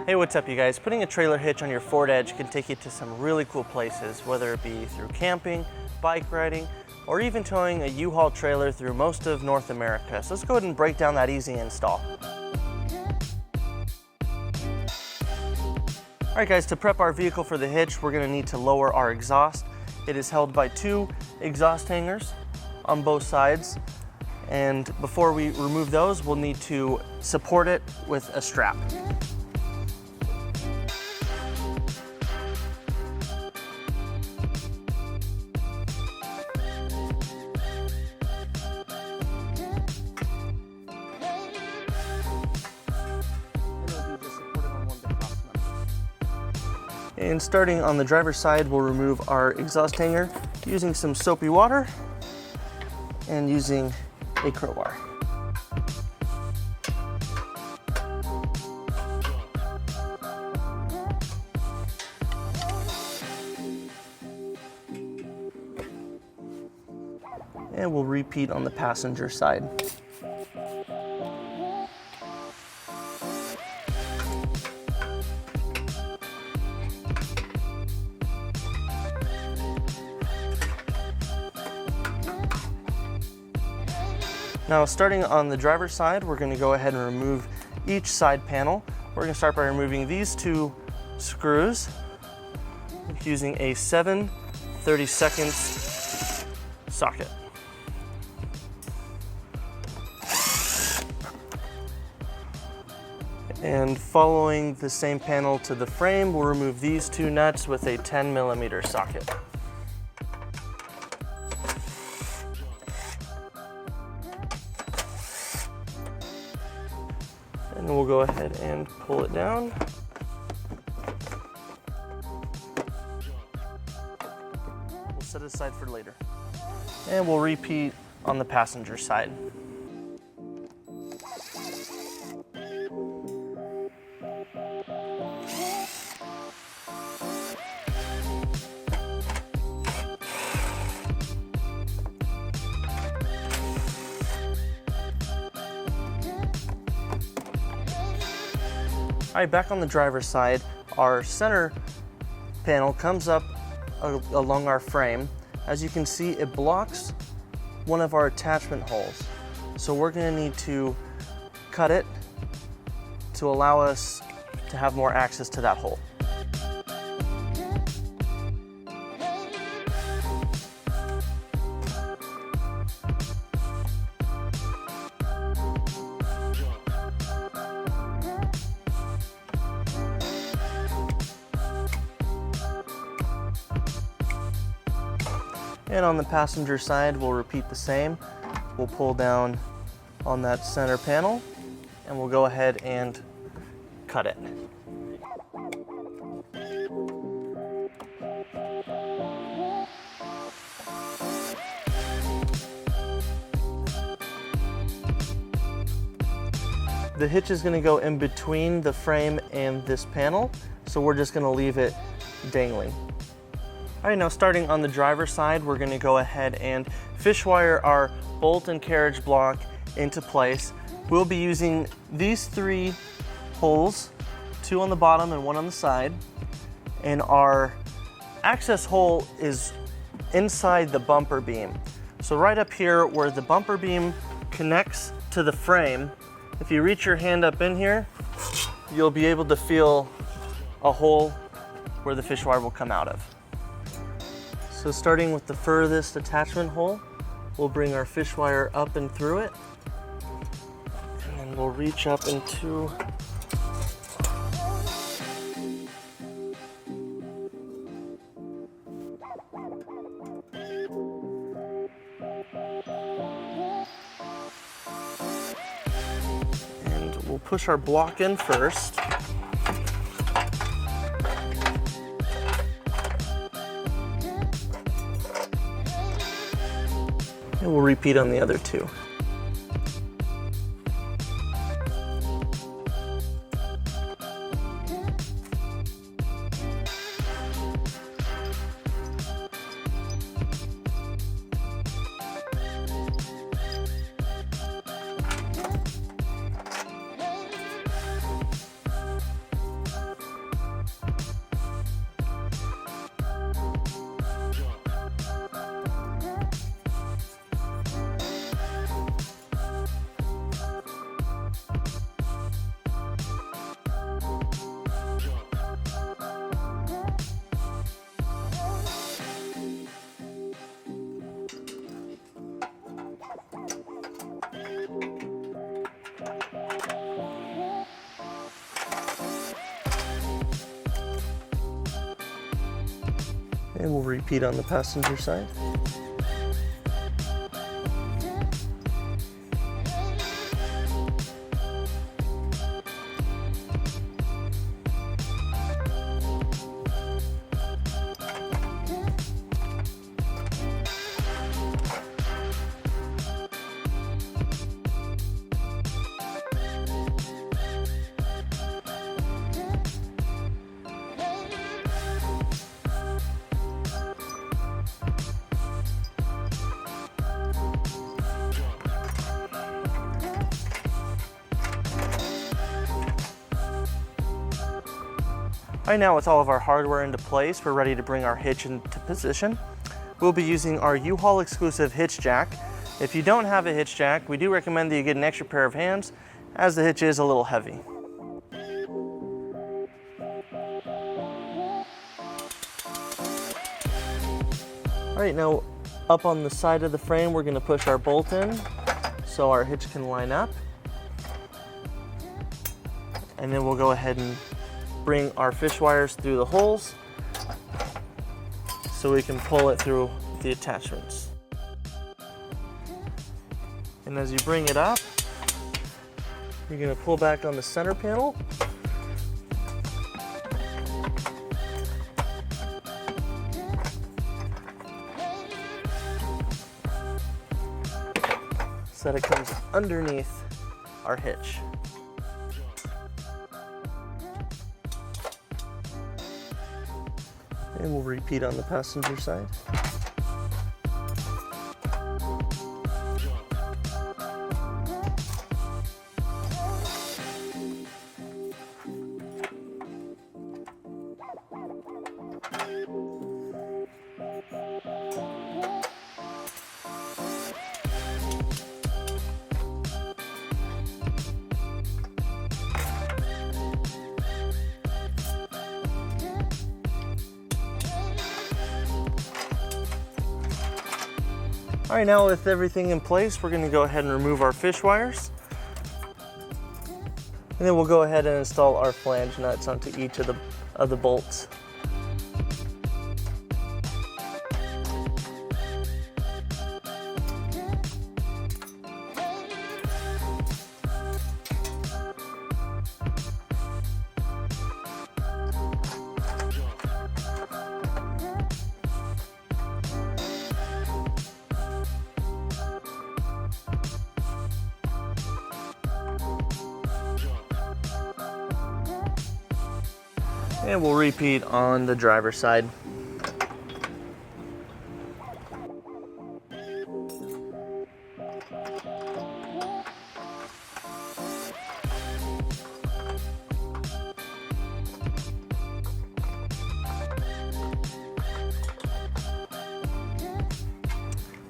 Hey, what's up you guys? Putting a trailer hitch on your Ford Edge can take you to some really cool places, whether it be through camping, bike riding, or even towing a U-Haul trailer through most of North America. So let's go ahead and break down that easy install. All right guys, to prep our vehicle for the hitch, we're gonna need to lower our exhaust. It is held by 2 exhaust hangers on both sides. And before we remove those, we'll need to support it with a strap. And starting on the driver's side, we'll remove our exhaust hanger using some soapy water and using a crowbar. And we'll repeat on the passenger side. Now, starting on the driver's side, we're going to go ahead and remove each side panel. We're going to start by removing these 2 screws using a 7/32 socket. And following the same panel to the frame, we'll remove these 2 nuts with a 10mm socket. And we'll go ahead and pull it down. We'll set it aside for later. And we'll repeat on the passenger side. All right, back on the driver's side, our center panel comes up along our frame. As you can see, it blocks one of our attachment holes. So we're gonna need to cut it to allow us to have more access to that hole. And on the passenger side, we'll repeat the same. We'll pull down on that center panel and we'll go ahead and cut it. The hitch is going to go in between the frame and this panel, so we're just going to leave it dangling. All right, now starting on the driver's side, we're going to go ahead and fish wire our bolt and carriage block into place. We'll be using these 3 holes, 2 on the bottom and 1 on the side. And our access hole is inside the bumper beam. So right up here where the bumper beam connects to the frame, if you reach your hand up in here, you'll be able to feel a hole where the fish wire will come out of. So starting with the furthest attachment hole, we'll bring our fish wire up and through it. And then we'll reach up into and we'll push our block in first. And we'll repeat on the other 2. And we'll repeat on the passenger side. Right now, with all of our hardware into place, we're ready to bring our hitch into position. We'll be using our U-Haul exclusive hitch jack. If you don't have a hitch jack, we do recommend that you get an extra pair of hands, as the hitch is a little heavy. All right, now up on the side of the frame, we're gonna push our bolt in so our hitch can line up. And then we'll go ahead and bring our fish wires through the holes so we can pull it through the attachments. And as you bring it up, you're going to pull back on the center panel. So that it comes underneath our hitch. And we'll repeat on the passenger side. All right, now with everything in place, we're gonna go ahead and remove our fish wires. And then we'll go ahead and install our flange nuts onto each of the bolts. And we'll repeat on the driver's side.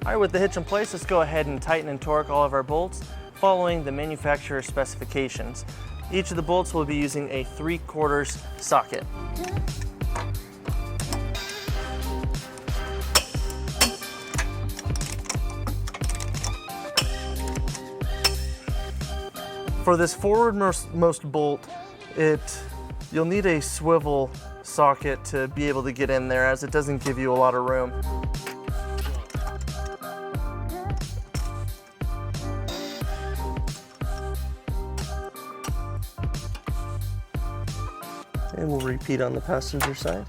All right, with the hitch in place, let's go ahead and tighten and torque all of our bolts following the manufacturer specifications. Each of the bolts will be using a 3/4 socket. For this forwardmost bolt, you'll need a swivel socket to be able to get in there, as it doesn't give you a lot of room. And we'll repeat on the passenger side.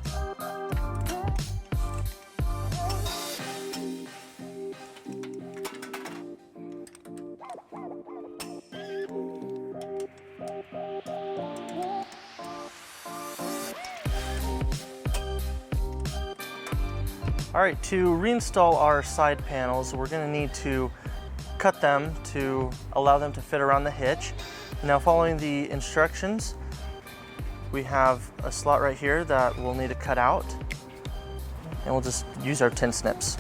All right, to reinstall our side panels, we're gonna need to cut them to allow them to fit around the hitch. Now, following the instructions, we have a slot right here that we'll need to cut out, and we'll just use our tin snips.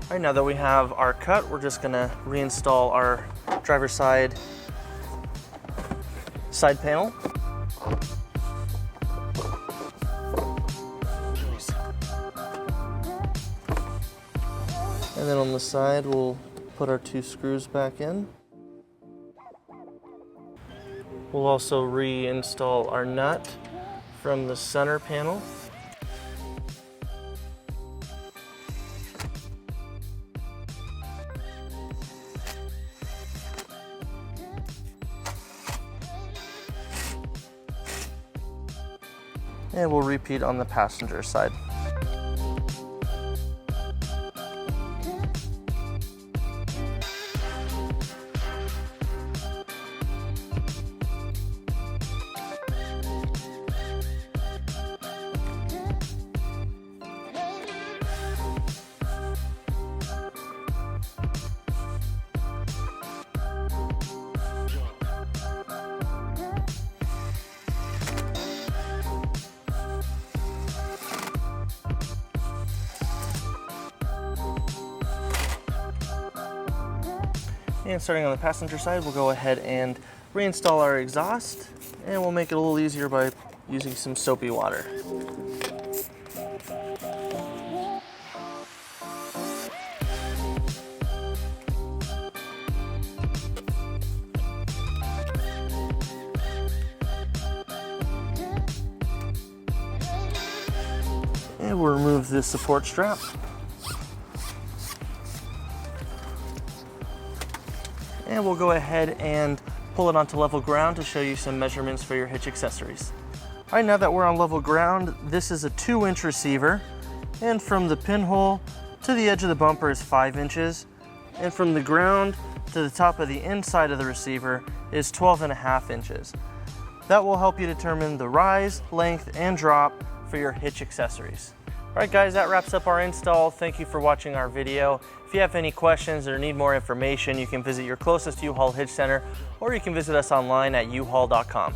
All right, now that we have our cut, we're just gonna reinstall our driver's side panel. And then on the side, we'll put our 2 screws back in. We'll also reinstall our nut from the center panel. And we'll repeat on the passenger side. And starting on the passenger side, we'll go ahead and reinstall our exhaust, and we'll make it a little easier by using some soapy water. And we'll remove this support strap. And we'll go ahead and pull it onto level ground to show you some measurements for your hitch accessories. All right, now that we're on level ground, this is a 2-inch receiver, and from the pinhole to the edge of the bumper is 5 inches, and from the ground to the top of the inside of the receiver is 12.5 inches. That will help you determine the rise, length, and drop for your hitch accessories. All right guys, that wraps up our install. Thank you for watching our video. If you have any questions or need more information, you can visit your closest U-Haul Hitch Center, or you can visit us online at uhaul.com.